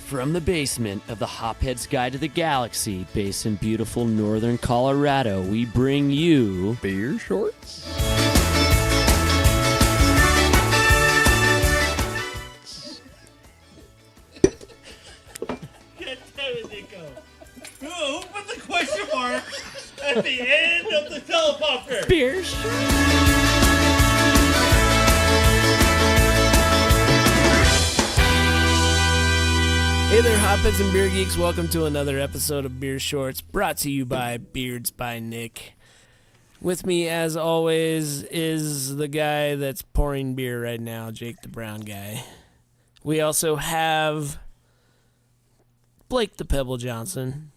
From the basement of the Hophead's Guide to the Galaxy, based in beautiful northern Colorado, we bring you Beer Shorts. Who put the question mark at the end of the teleprompter? Beer Shorts. Hey there, Hopheads and Beer Geeks. Welcome to another episode of Beer Shorts, brought to you by Beerds by Nick. With me, as always, is the guy that's pouring beer right now, Jake the Brown Guy. We also have Blake the Pebble Johnson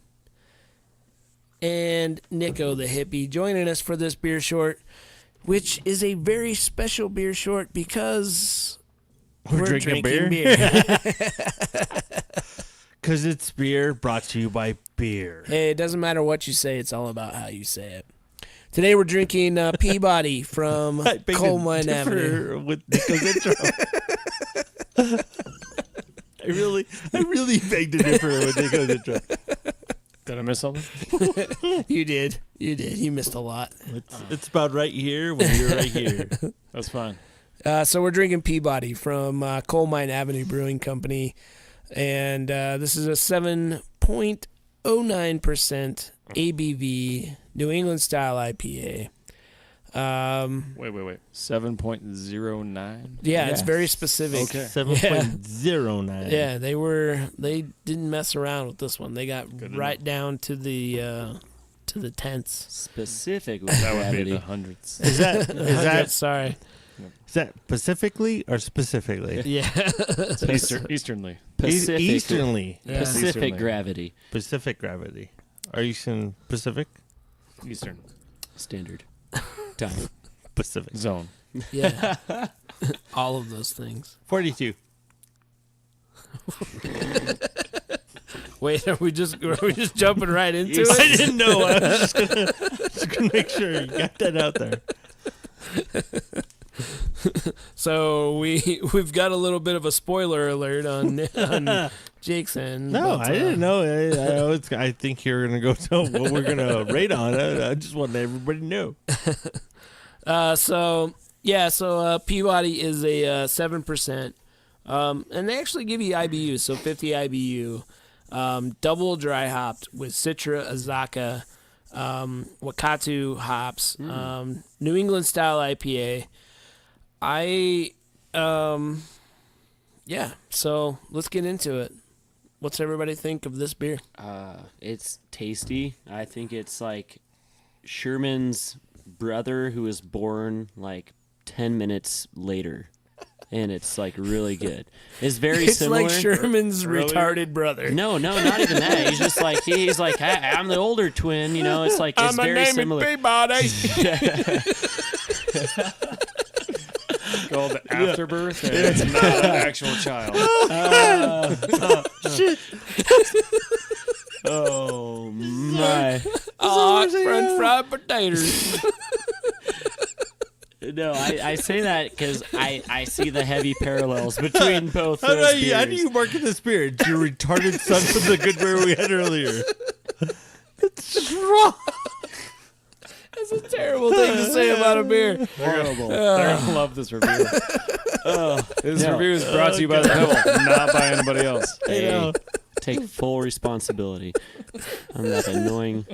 and Nico the Hippie joining us for this beer short, which is a very special beer short because we're drinking beer. Because it's beer brought to you by beer. Hey, it doesn't matter what you say. It's all about how you say it. Today we're drinking Peabody from Coal Mine Avenue. With Nico's intro. I really beg to differ with Nico's intro. Did I miss something? You did. You missed a lot. It's about right here when you're right here. That's fine. So we're drinking Peabody from Coal Mine Avenue Brewing Company. And this is a 7.09% ABV New England style IPA. Wait. 7.09? Yeah, it's very specific. Okay. 7.09. Yeah, they didn't mess around with this one. They got right down to the tenths. Specific with That would be gravity. the hundredths. Is that Sorry. is that specifically or specifically? Yeah. Easternly. Pacific, Easternly. Yeah. Pacific Easternly. gravity. Pacific gravity. Are you saying Pacific? Eastern Standard time. Pacific. zone. Yeah. All of those things. 42. Wait, are we just jumping right into I it? didn't know. I was just gonna make sure you got that out there. So we've got a little bit of a spoiler alert on Jake's end. No, but, I didn't know. I think you're gonna go tell what we're gonna rate on it. I just want everybody to know. So Peabody is a 7%, and they actually give you IBU, so 50 IBU, double dry hopped with Citra, Azacca, Wakatu hops, New England style IPA. So let's get into it. What's everybody think of this beer? It's tasty. I think it's like Sherman's brother who was born like 10 minutes later. And it's like really good. It's very similar. It's like Sherman's retarded brother. No, not even that. He's just like he's like, hey, I'm the older twin. You know, it's like it's My very name similar. is Peabody. Called Afterbirth, and it's not an actual child. Shit. Oh my! French fried potatoes. No, I say that because I see the heavy parallels between both those beers. How do you market this beer? It's your retarded son from the good beer we had earlier. It's just wrong. That's a terrible thing to say about a beer. Horrible. They're gonna love this review. This review is brought to you by the Pebble, not by anybody else. Hey, take full responsibility. I'm that annoying.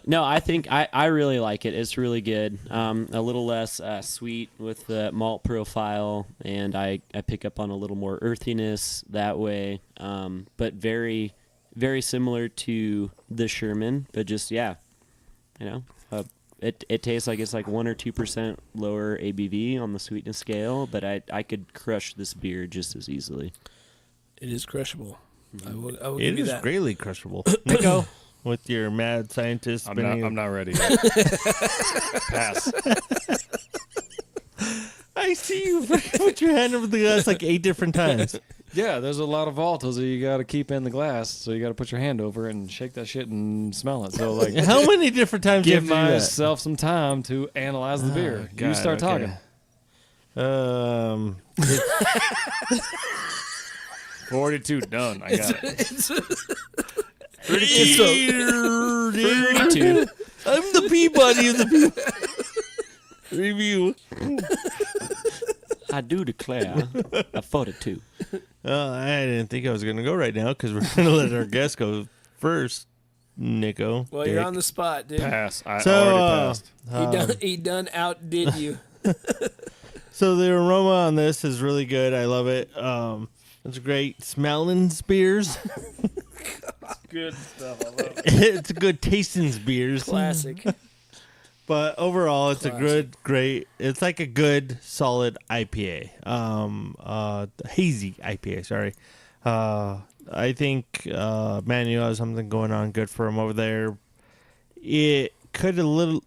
No, I think I really like it. It's really good. A little less sweet with the malt profile, and I pick up on a little more earthiness that way. But very, very similar to the Sherman, but just it tastes like it's like 1 or 2% lower ABV on the sweetness scale, but I could crush this beer just as easily. It is crushable. I will It give you is that. greatly crushable. Nico, with your mad scientist. I'm not ready yet. Pass. I see you put your hand over the glass like 8 different times. Yeah, there's a lot of volatiles that you got to keep in the glass, so you got to put your hand over it and shake that shit and smell it. So, like, How many different times do you give have to do that? myself some time to analyze the beer. You God, start okay. talking. 42 done. I got it. It's 32. I'm the Peabody of the review. I do declare a 42. I didn't think I was going to go right now because we're going to let our guest go first, Nico. well, you're on the spot, dude. Pass. I So, already passed. He done outdid you. So the aroma on this is really good. I love it. It's great smelling beers. Good stuff. I love it. It's good tasting beers. Classic. But overall, it's Classic. a good, great. It's like a good, solid IPA. Hazy IPA. Sorry. I think Manuel has something going on good for him over there. It could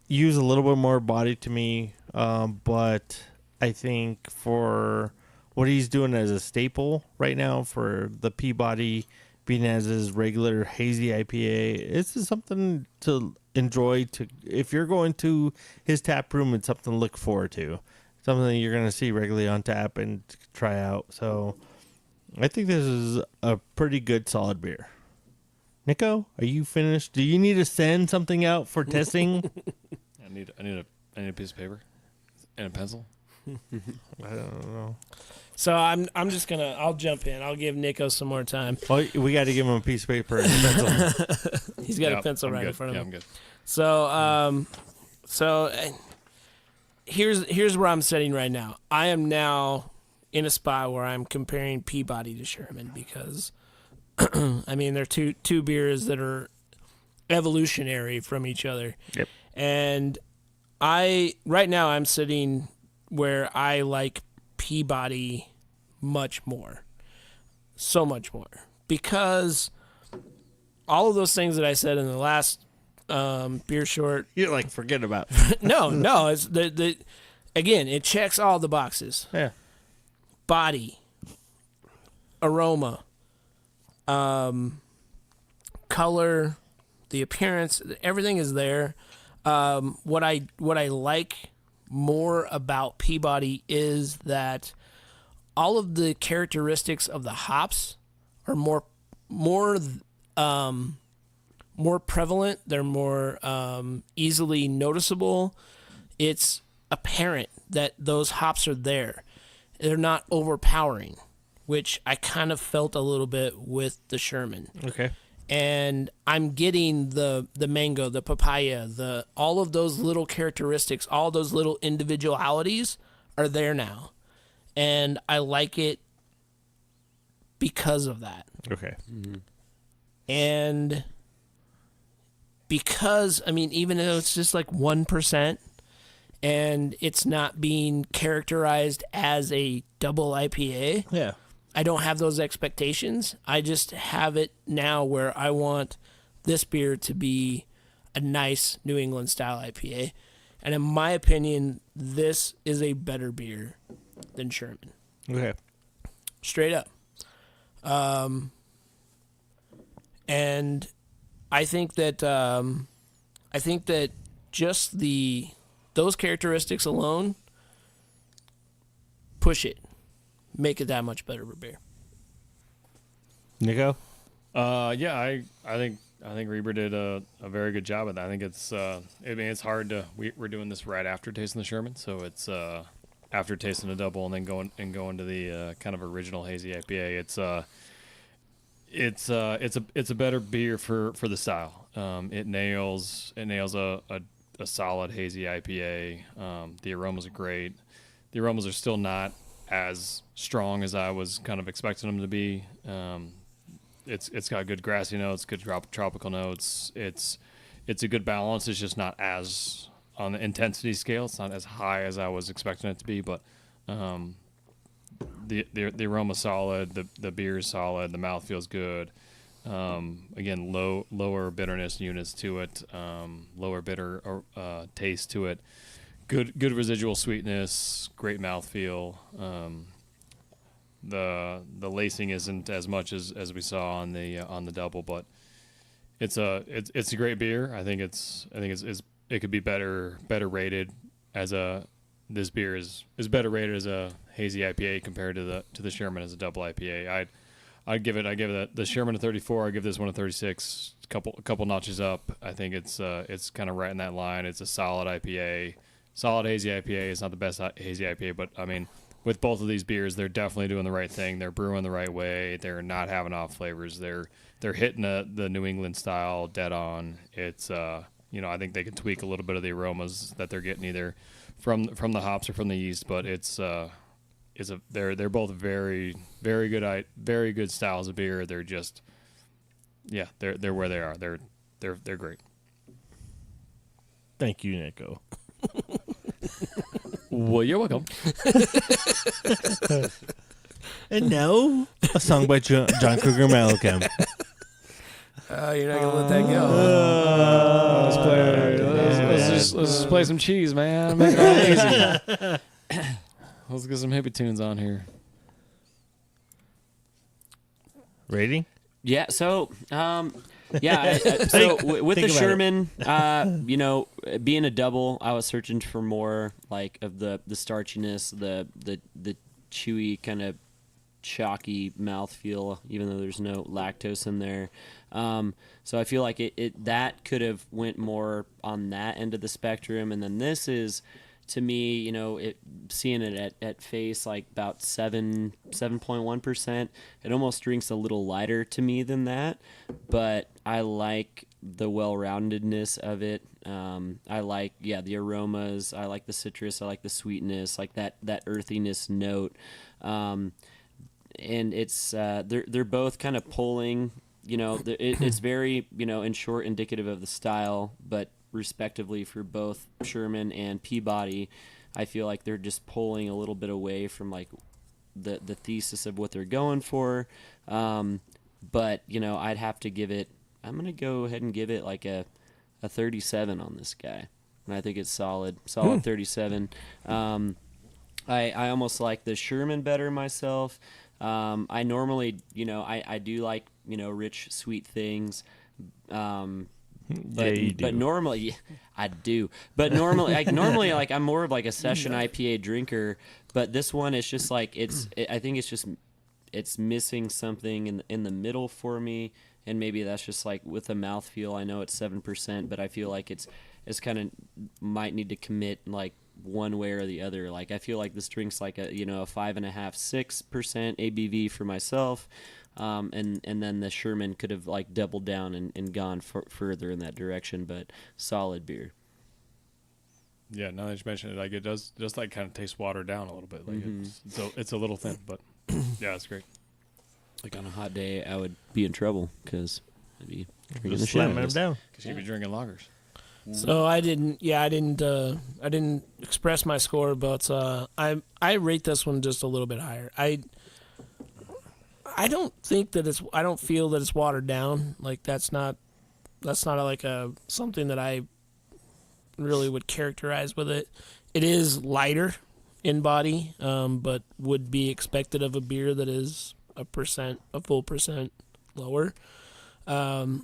use a little bit more body to me, but I think for what he's doing as a staple right now for the Peabody being as his regular hazy IPA, this is something to enjoy. To if you're going to his tap room, it's something to look forward to, something that you're going to see regularly on tap and try out. So I think this is a pretty good solid beer. Nico, are you finished? Do you need to send something out for testing? I need a piece of paper and a pencil. I don't know. So I'm just gonna. I'll jump in. I'll give Nico some more time. Well, we got to give him a piece of paper and a pencil. He's got a Yep, pencil I'm right good. in front of Yeah, him. I'm good. So here's where I'm sitting right now. I am now in a spot where I'm comparing Peabody to Sherman because, I mean, they're two beers that are evolutionary from each other. Yep. And right now I'm sitting where I like Peabody much more. So much more. Because all of those things that I said in the last beer short, You're like, forget about. no, it's the again, it checks all the boxes. Yeah. Body, aroma, color, the appearance, everything is there. What I like more about Peabody is that all of the characteristics of the hops are more prevalent. They're more easily noticeable. It's apparent that those hops are there. They're not overpowering, which I kind of felt a little bit with the Sherman. Okay. And I'm getting the mango, the papaya, all of those little characteristics, all those little individualities are there now. And I like it because of that. Okay. And because, I mean, even though it's just like 1% and it's not being characterized as a double IPA, Yeah. I don't have those expectations. I just have it now where I want this beer to be a nice New England style IPA. And in my opinion, this is a better beer than Sherman. Okay. Straight up. And I think that just those characteristics alone push it, make it that much better of a beer. Nico? Yeah, I think Reber did a very good job of that. I think it's it's hard to we're doing this right after tasting the Sherman, so it's after tasting a double and then going to the kind of original hazy IPA. It's a better beer for the style. It nails a solid hazy IPA. The aromas are great. The aromas are still not as strong as I was kind of expecting them to be. It's got good grassy notes, good tropical notes. It's a good balance. It's just not as on the intensity scale. It's not as high as I was expecting it to be, but the aroma's solid. The beer is solid. The mouth feels good. Again, lower bitterness units to it. Lower bitter taste to it. Good residual sweetness. Great mouthfeel. The lacing isn't as much as we saw on the double, but it's a great beer. I think it could be better rated this beer is better rated as a hazy IPA compared to the Sherman as a double IPA. I give it the Sherman a 34. I give this one a 36. A couple notches up. I think it's kind of right in that line. It's a solid IPA, solid hazy IPA. It's not the best hazy IPA, but I mean, with both of these beers, they're definitely doing the right thing. They're brewing the right way. They're not having off flavors. They're hitting the New England style dead on. It's I think they can tweak a little bit of the aromas that they're getting either from the hops or from the yeast, but they're both very very good styles of beer. They're just they're where they are. They're great. Thank you, Nico. Well, you're welcome. And now a song by John Cougar Malcolm. You're not gonna let that go. Let's just play some cheese, man. Make it all easy. Let's get some hippie tunes on here. Rating? Yeah. So, with the Sherman, being a double, I was searching for more like of the starchiness, the chewy kind of chalky mouthfeel, even though there's no lactose in there. So I feel like it that could have went more on that end of the spectrum, and then this is, to me, seeing it at face like about 7.1%, it almost drinks a little lighter to me than that, but I like the well-roundedness of it. I like the aromas, I like the citrus, I like the sweetness, like that earthiness note, and it's they're both kind of pulling. It's very in short indicative of the style, but respectively for both Sherman and Peabody, I feel like they're just pulling a little bit away from like the thesis of what they're going for. But I'd have to give it. I'm gonna go ahead and give it like a 37 on this guy, and I think it's solid 37. I almost like the Sherman better myself. I normally, I do like rich sweet things. But normally I do. But normally, like I'm more of like a session IPA drinker. But this one is just like I think it's missing something in the middle for me, and maybe that's just like with the mouthfeel. I know it's 7%, but I feel like it's kind of might need to commit like one way or the other. Like I feel like this drink's like a 5.5-6% ABV for myself. And then the Sherman could have like doubled down and gone further in that direction, but solid beer. Yeah, now that you mention it, like it does just like kind of taste watered down a little bit. Like it's a little thin, but yeah, it's great. Like on a hot day, I would be in trouble because I'd be drinking the shit Slamming out them of this. down. Because you'd be drinking lagers. So I didn't express my score, but I rate this one just a little bit higher. I don't feel that it's watered down. Like that's not like something that I really would characterize with it. It is lighter in body, but would be expected of a beer that is a full percent lower. But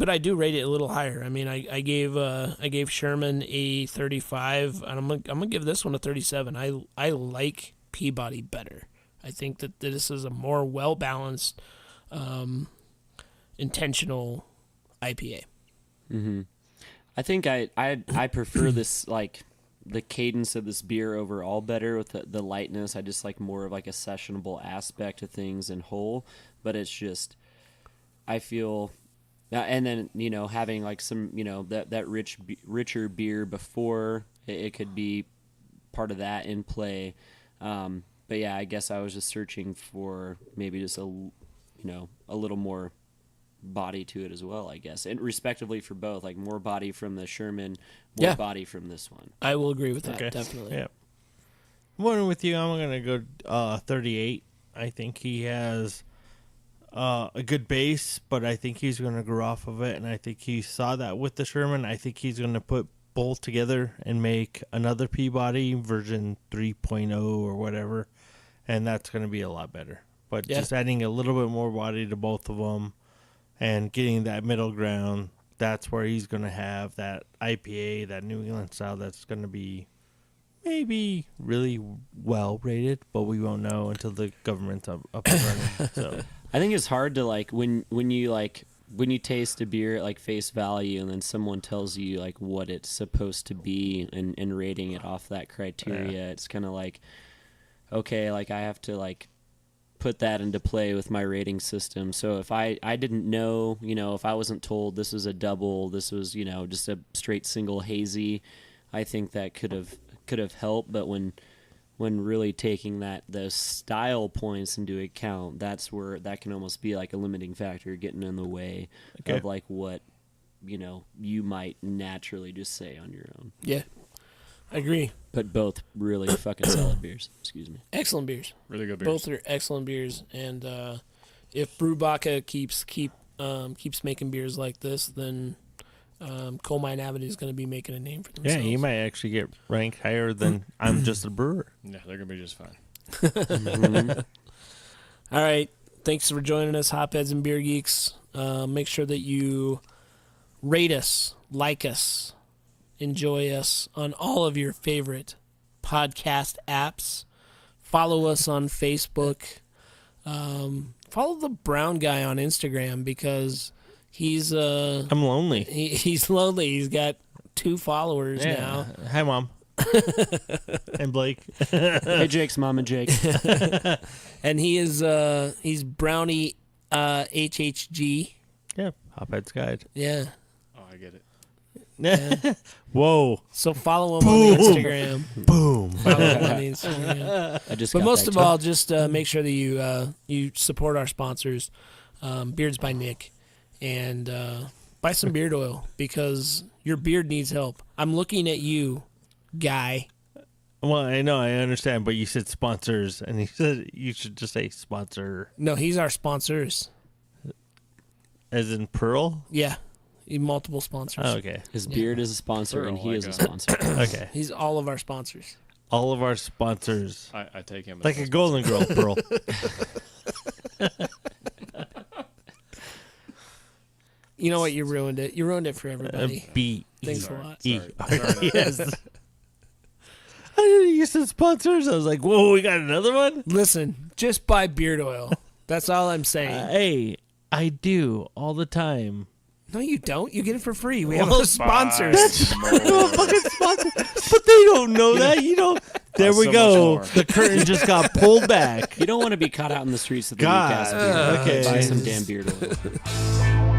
I do rate it a little higher. I mean, I gave Sherman a 35, and I'm gonna give this one a 37. I like Peabody better. I think that this is a more well-balanced, intentional IPA. Mm-hmm. I think I prefer this, like the cadence of this beer overall better with the lightness. I just like more of like a sessionable aspect of things in whole, but it's just, I feel, and then, having like some, that richer beer before, it could be part of that in play. But yeah, I guess I was just searching for maybe just a little more body to it as well, I guess, and respectively for both, like more body from the Sherman, more body from this one. I will agree with that, Okay. definitely. Yeah. One with you, I'm gonna go 38. I think he has a good base, but I think he's gonna grow off of it, and I think he saw that with the Sherman. I think he's gonna put both together and make another Peabody version 3.0 or whatever, and that's going to be a lot better. But just adding a little bit more body to both of them and getting that middle ground, that's where he's going to have that IPA, that New England style, that's going to be maybe really well rated, but we won't know until the government's up and running. So I think it's hard to like when you taste a beer at like face value and then someone tells you like what it's supposed to be and rating it off that criteria. It's kind of like, okay, like I have to like put that into play with my rating system. So if I didn't know, if I wasn't told this was a double, this was, just a straight single hazy, I think that could have helped. But when really taking those style points into account, that's where that can almost be like a limiting factor, getting in the way of like what you might naturally just say on your own. Yeah, I agree. But both really fucking solid beers. Excuse me. Excellent beers. Really good beers. Both are excellent beers, and if Brewbaca keeps making beers like this, then Coal Mine Avenue is going to be making a name for themselves. yeah, you might actually get ranked higher than I'm just a brewer. Yeah, they're gonna be just fine. Mm-hmm. All right, thanks for joining us, Hopheads and Beer Geeks. Make sure that you rate us, like us, enjoy us on all of your favorite podcast apps. Follow us on Facebook. Follow the brown guy on Instagram because he's I'm lonely. he's lonely. He's got 2 followers now. Hi, Mom. And Blake. Hey, Jake's mom and Jake. And he's Brownie HHG. Yeah, Hophead's Guide. Yeah. Oh, I get it. Whoa. So follow him on the Instagram. Boom. Follow him on the Instagram. But Most of all, just make sure that you support our sponsors, Beards by Nick, and buy some beard oil because your beard needs help. I'm looking at you, guy. Well, I know, I understand, but you said sponsors, and he said you should just say sponsor. No, he's our sponsors. As in Pearl? Yeah, multiple sponsors. Oh, okay. His beard is a sponsor, and he is a sponsor. Okay. He's all of our sponsors. All of our sponsors. I take him as Like my a Golden Girl, Pearl. You know what? You ruined it. You ruined it for everybody. B. Thanks a lot. E. Sorry. Yes. I didn't you said sponsors. I was like, whoa, we got another one? Listen, just buy beard oil. That's all I'm saying. Hey, I do all the time. No, you don't. You get it for free. We have other sponsors. No fucking sponsor. But they don't know that. You know. There we so go. much more. The curtain just got pulled back. You don't want to be caught out in the streets of the God. Newcastle beer. Okay. Buy some damn beard oil.